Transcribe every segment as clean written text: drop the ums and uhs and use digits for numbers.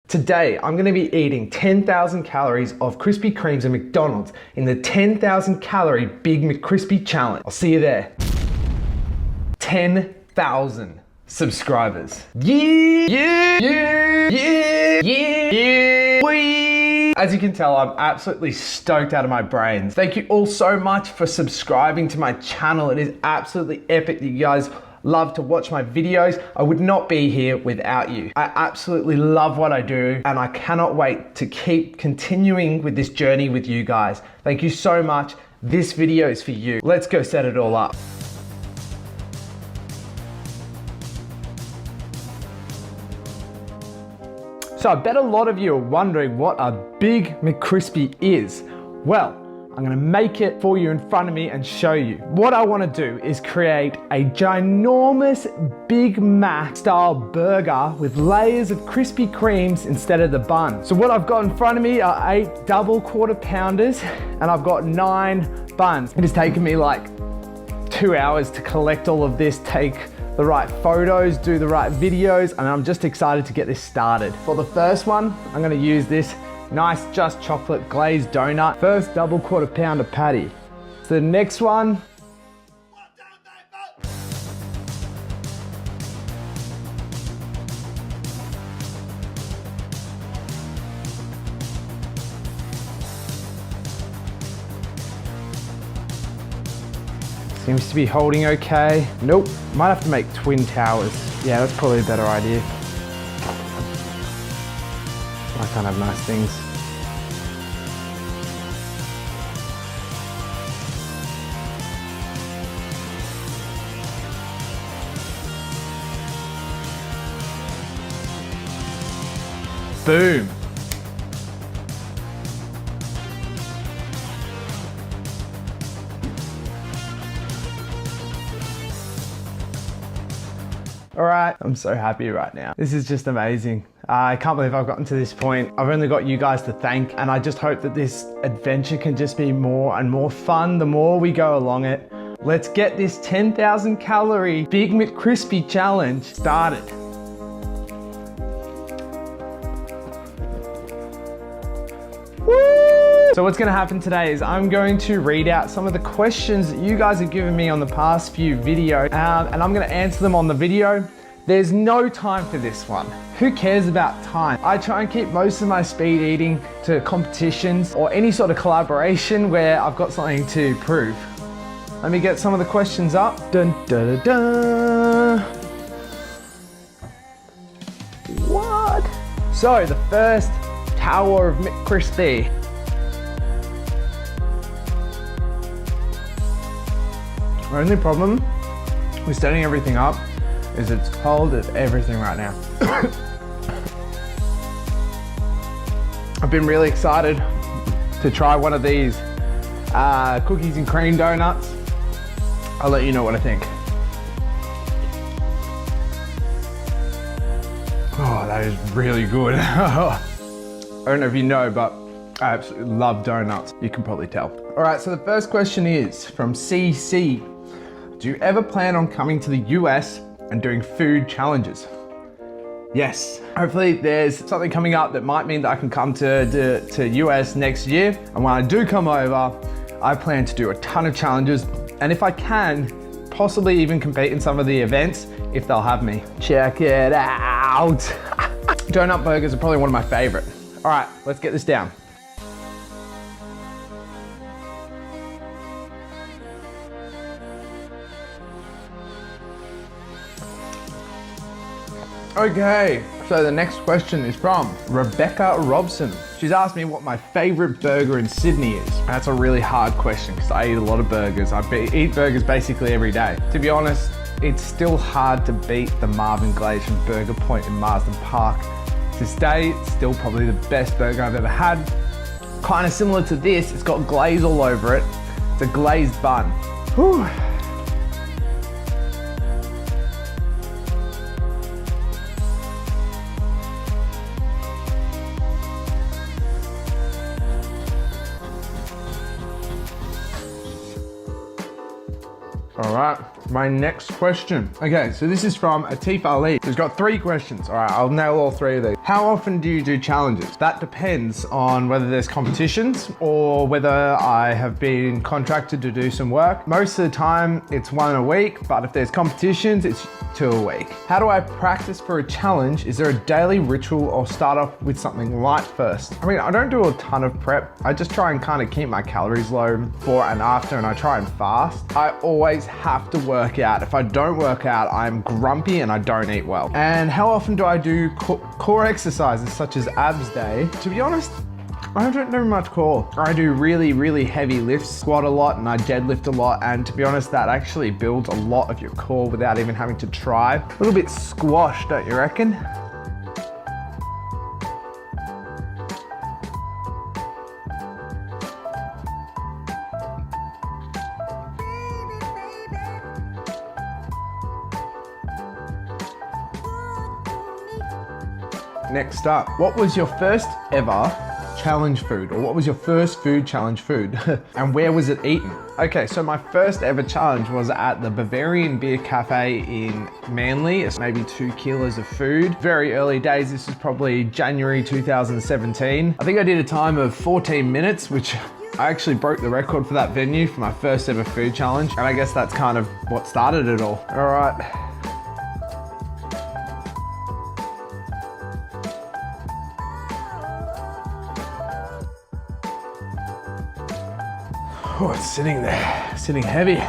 Today, I'm gonna be eating 10,000 calories of Krispy Kremes and McDonald's in the 10,000 calorie Big McKrispy challenge. I'll see you there. 10,000 subscribers. Yeah. Whee! As you can tell, I'm absolutely stoked out of my brains. Thank you all so much for subscribing to my channel. It is absolutely epic that you guys love to watch my videos. I would not be here without you. I absolutely love what I do and I cannot wait to keep continuing with this journey with you guys. Thank you so much. This video is for you. Let's go set it all up. So I bet a lot of you are wondering what a Big McKrispy is. Well, I'm gonna make it for you in front of me and show you. What I wanna do is create a ginormous Big Mac style burger with layers of Krispy Kremes instead of the bun. So what I've got in front of me are 8 double quarter pounders and I've got 9 buns. It has taken me like 2 hours to collect all of this, take the right photos, do the right videos, and I'm just excited to get this started. For the first one, I'm gonna use this nice just chocolate glazed donut. First double quarter pounder patty. So the next one. Seems to be holding okay. Nope, might have to make twin towers. Yeah, that's probably a better idea. I can't have nice things. Boom. All right, I'm so happy right now. This is just amazing. I can't believe I've gotten to this point. I've only got you guys to thank, and I just hope that this adventure can just be more and more fun the more we go along it. Let's get this 10,000 calorie Big McKrispy challenge started. Woo! So what's gonna happen today is I'm going to read out some of the questions that you guys have given me on the past few videos, and I'm gonna answer them on the video. There's no time for this one. Who cares about time? I try and keep most of my speed eating to competitions or any sort of collaboration where I've got something to prove. Let me get some of the questions up. Dun, dun, dun, dun. What? So the first tower of McKrispy. The only problem with setting everything up is it's cold as everything right now. I've been really excited to try one of these cookies and cream donuts. I'll let you know what I think. Oh, that is really good. I don't know if you know, but I absolutely love donuts. You can probably tell. All right, so the first question is from CC. Do you ever plan on coming to the US and doing food challenges? Yes. Hopefully there's something coming up that might mean that I can come to US next year. And when I do come over, I plan to do a ton of challenges. And if I can, possibly even compete in some of the events if they'll have me. Check it out. Donut burgers are probably one of my favorite. All right, let's get this down. Okay, so the next question is from Rebecca Robson. She's asked me what my favorite burger in Sydney is. That's a really hard question because I eat a lot of burgers. I eat burgers basically every day. To be honest, it's still hard to beat the Marvin Glacier Burger Point in Marsden Park. To this day, it's still probably the best burger I've ever had. Kind of similar to this, it's got glaze all over it. It's a glazed bun. Whew. All right, my next question. Okay, so this is from Atif Ali. He's got 3 questions. All right, I'll nail all 3 of these. How often do you do challenges? That depends on whether there's competitions or whether I have been contracted to do some work. Most of the time, it's 1 a week, but if there's competitions, it's 2 a week. How do I practice for a challenge? Is there a daily ritual or start off with something light first? I mean, I don't do a ton of prep. I just try and kind of keep my calories low before and after, and I try and fast. I always have to work out. If I don't work out, I'm grumpy and I don't eat well. And how often do I do core exercises such as abs day? To be honest, I don't do much core. I do really, really heavy lifts, squat a lot, and I deadlift a lot. And to be honest, that actually builds a lot of your core without even having to try. A little bit squash, don't you reckon? Next up, what was your first ever challenge food, or what was your first food challenge food and where was it eaten? Okay, so my first ever challenge was at the Bavarian Beer Cafe in Manly. It's maybe 2 kilos of food. Very early days, this was probably January 2017. I think I did a time of 14 minutes, which I actually broke the record for that venue for my first ever food challenge. And I guess that's kind of what started it all. All right. Oh, it's sitting there, sitting heavy.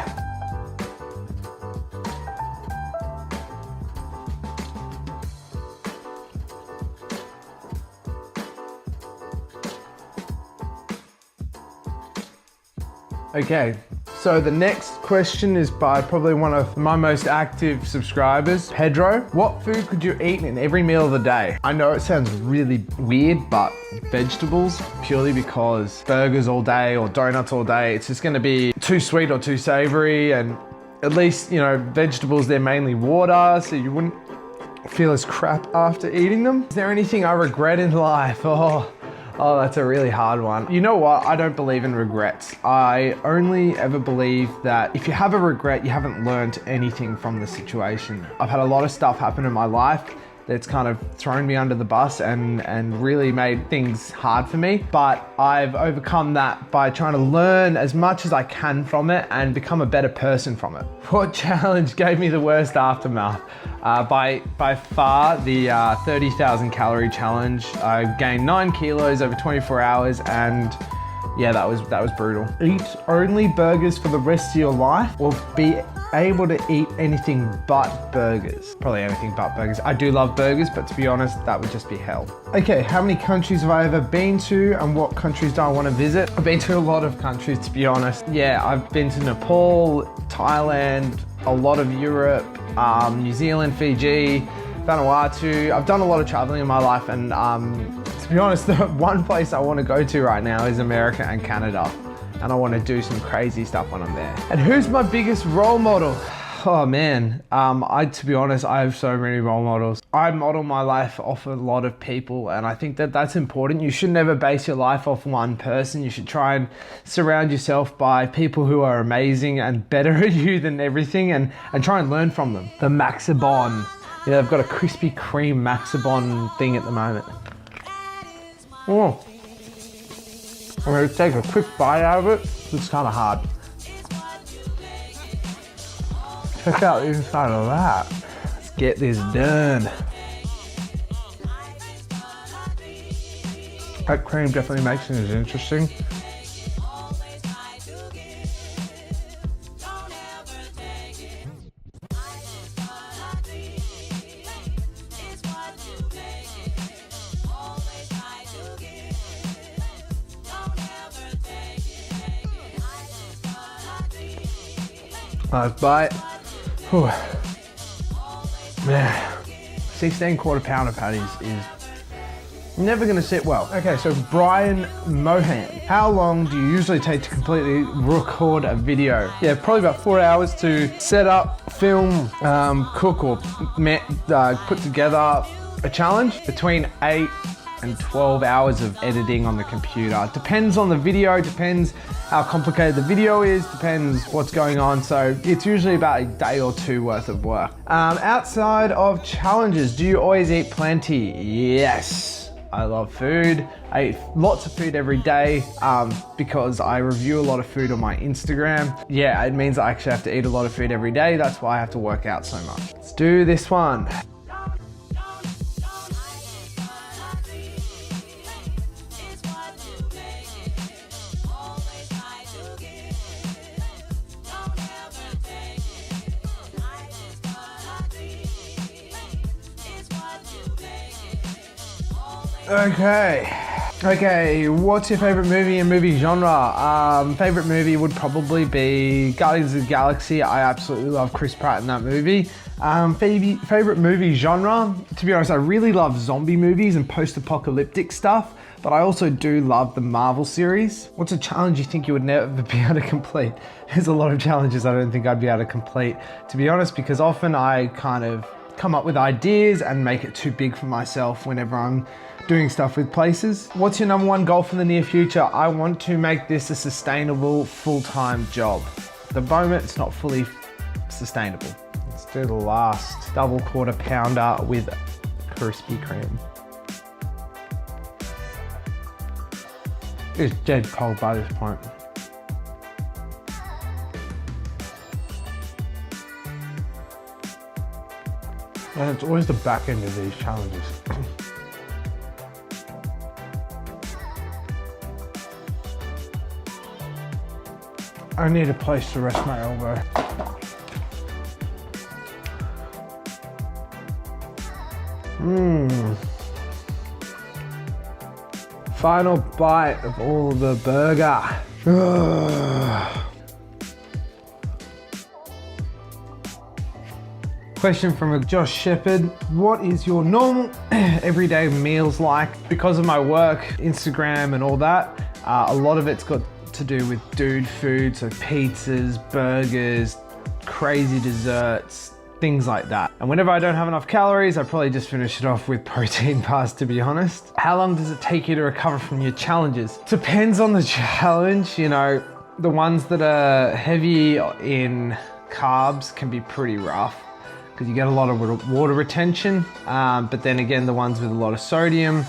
Okay, so the next question is by probably one of my most active subscribers, Pedro. What food could you eat in every meal of the day? I know it sounds really weird, but vegetables, purely because burgers all day or donuts all day, it's just gonna be too sweet or too savory. And at least, you know, vegetables, they're mainly water, so you wouldn't feel as crap after eating them. Is there anything I regret in life? Oh, that's a really hard one. You know what? I don't believe in regrets. I only ever believe that if you have a regret, you haven't learned anything from the situation. I've had a lot of stuff happen in my life that's kind of thrown me under the bus and really made things hard for me. But I've overcome that by trying to learn as much as I can from it and become a better person from it. What challenge gave me the worst aftermath? By far, the 30,000 calorie challenge. I gained 9 kilos over 24 hours, and yeah, that was brutal. Eat only burgers for the rest of your life, or be able to eat anything but burgers? Probably anything but burgers. I do love burgers, but to be honest, that would just be hell. Okay, how many countries have I ever been to, and what countries do I want to visit? I've been to a lot of countries, to be honest. Yeah, I've been to Nepal, Thailand, a lot of Europe, New Zealand, Fiji, Vanuatu. I've done a lot of traveling in my life, and to be honest, the one place I want to go to right now is America and Canada. And I want to do some crazy stuff when I'm there. And who's my biggest role model? Oh man, to be honest, I have so many role models. I model my life off a lot of people, and I think that that's important. You should never base your life off one person. You should try and surround yourself by people who are amazing and better at you than everything, and try and learn from them. The Maxibon. Yeah, they've got a Krispy Kreme Maxibon thing at the moment. Oh. I'm gonna take a quick bite out of it. It's kind of hard. Check out the inside of that. Let's get this done. That cream definitely makes things interesting. Nice bite. Whew. Man, 16 quarter pounder patties is never gonna sit well. Okay, so Brian Mohan. How long do you usually take to completely record a video? Yeah, probably about 4 hours to set up, film, cook, or put together a challenge. Between 8 and 12 hours of editing on the computer. It depends on the video, depends how complicated the video is, depends what's going on. So it's usually about a day or two worth of work. Outside of challenges, do you always eat plenty? Yes. I love food. I eat lots of food every day because I review a lot of food on my Instagram. Yeah, it means I actually have to eat a lot of food every day. That's why I have to work out so much. Let's do this one. Okay, what's your favorite movie and movie genre? Favorite movie would probably be Guardians of the Galaxy. I absolutely love Chris Pratt in that movie. Favorite movie genre? To be honest, I really love zombie movies and post-apocalyptic stuff, but I also do love the Marvel series. What's a challenge you think you would never be able to complete? There's a lot of challenges I don't think I'd be able to complete, to be honest, because often I kind of come up with ideas and make it too big for myself whenever I'm doing stuff with places. What's your number one goal for the near future? I want to make this a sustainable full-time job. At the moment, it's not fully sustainable. Let's do the last double quarter pounder with Krispy Kreme. It's dead cold by this point. And it's always the back end of these challenges. I need a place to rest my elbow. Final bite of all the burger. Question from Josh Shepherd. What is your normal everyday meals like? Because of my work, Instagram and all that, a lot of it's got to do with dude food, so pizzas, burgers, crazy desserts, things like that. And whenever I don't have enough calories, I probably just finish it off with protein bars, to be honest. How long does it take you to recover from your challenges? Depends on the challenge. You know, the ones that are heavy in carbs can be pretty rough because you get a lot of water retention. But then again, the ones with a lot of sodium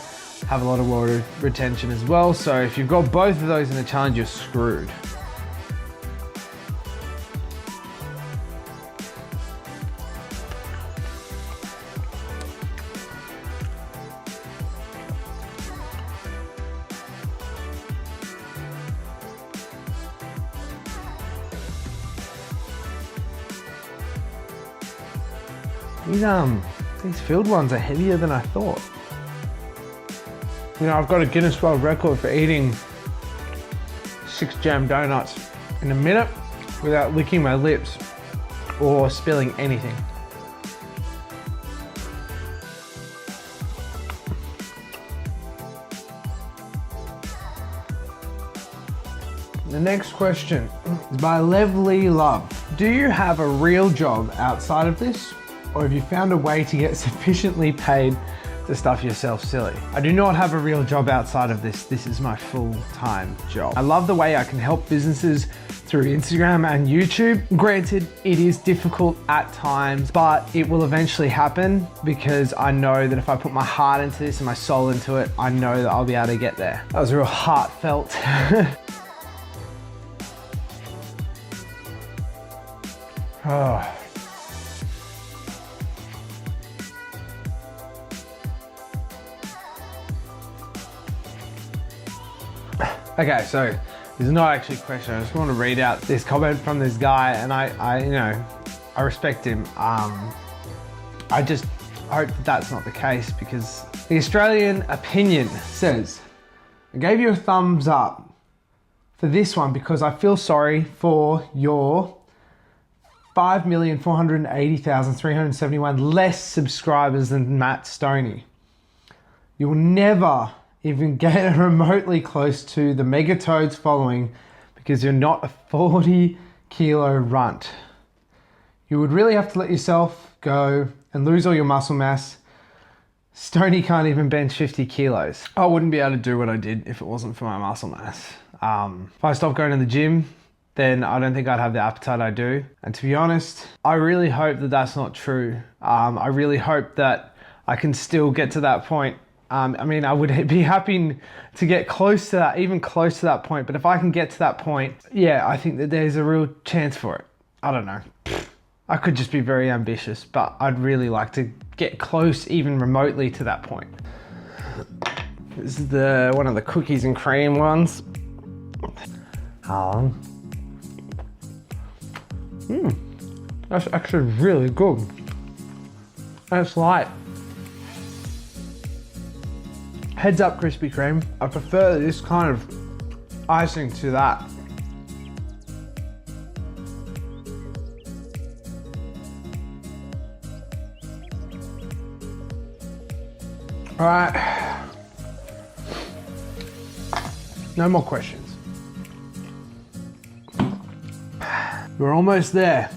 have a lot of water retention as well. So if you've got both of those in the challenge, you're screwed. These filled ones are heavier than I thought. You know, I've got a Guinness World Record for eating 6 jam donuts in a minute without licking my lips or spilling anything. The next question is by Lovely Love. Do you have a real job outside of this? Or have you found a way to get sufficiently paid to stuff yourself silly? I do not have a real job outside of this. This is my full-time job. I love the way I can help businesses through Instagram and YouTube. Granted, it is difficult at times, but it will eventually happen because I know that if I put my heart into this and my soul into it, I know that I'll be able to get there. That was real heartfelt. Oh. Okay, so this is not actually a question. I just want to read out this comment from this guy, and I respect him. I just hope that that's not the case, because the Australian Opinion says, I gave you a thumbs up for this one because I feel sorry for your 5,480,371 less subscribers than Matt Stoney. You'll never even get remotely close to the Megatoads following because you're not a 40-kilo runt. You would really have to let yourself go and lose all your muscle mass, Stoney can't even bench 50 kilos. I wouldn't be able to do what I did if it wasn't for my muscle mass. If I stopped going to the gym, then I don't think I'd have the appetite I do. And to be honest, I really hope that that's not true. I really hope that I can still get to that point. I mean, I would be happy to get close to that, even close to that point. But if I can get to that point, yeah, I think that there's a real chance for it. I don't know. I could just be very ambitious, but I'd really like to get close even remotely to that point. This is one of the cookies and cream ones. That's actually really good. And it's light. Heads up Krispy Kreme. I prefer this kind of icing to that. All right. No more questions. We're almost there.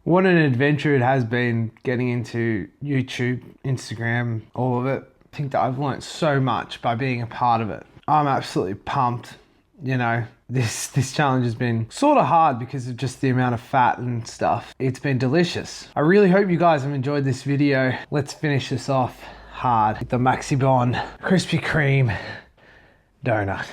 What an adventure it has been getting into YouTube, Instagram, all of it. I think that I've learned so much by being a part of it. I'm absolutely pumped. You know, this challenge has been sort of hard because of just the amount of fat and stuff. It's been delicious. I really hope you guys have enjoyed this video. Let's finish this off hard with the Maxibon Krispy Kreme donut.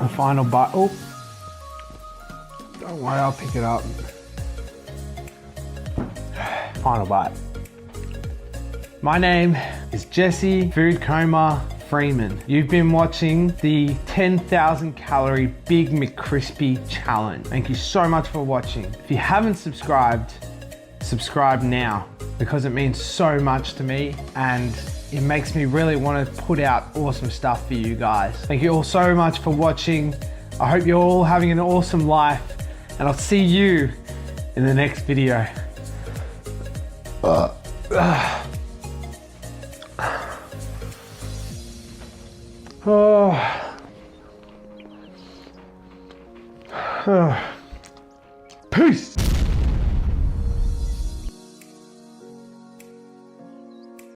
A final bite. Oh, don't worry, I'll pick it up. Final bite. My name is Jesse Food Coma Freeman. You've been watching the 10,000 calorie Big McKrispy challenge. Thank you so much for watching. If you haven't subscribed, subscribe now because it means so much to me and it makes me really want to put out awesome stuff for you guys. Thank you all so much for watching. I hope you're all having an awesome life and I'll see you in the next video. Peace.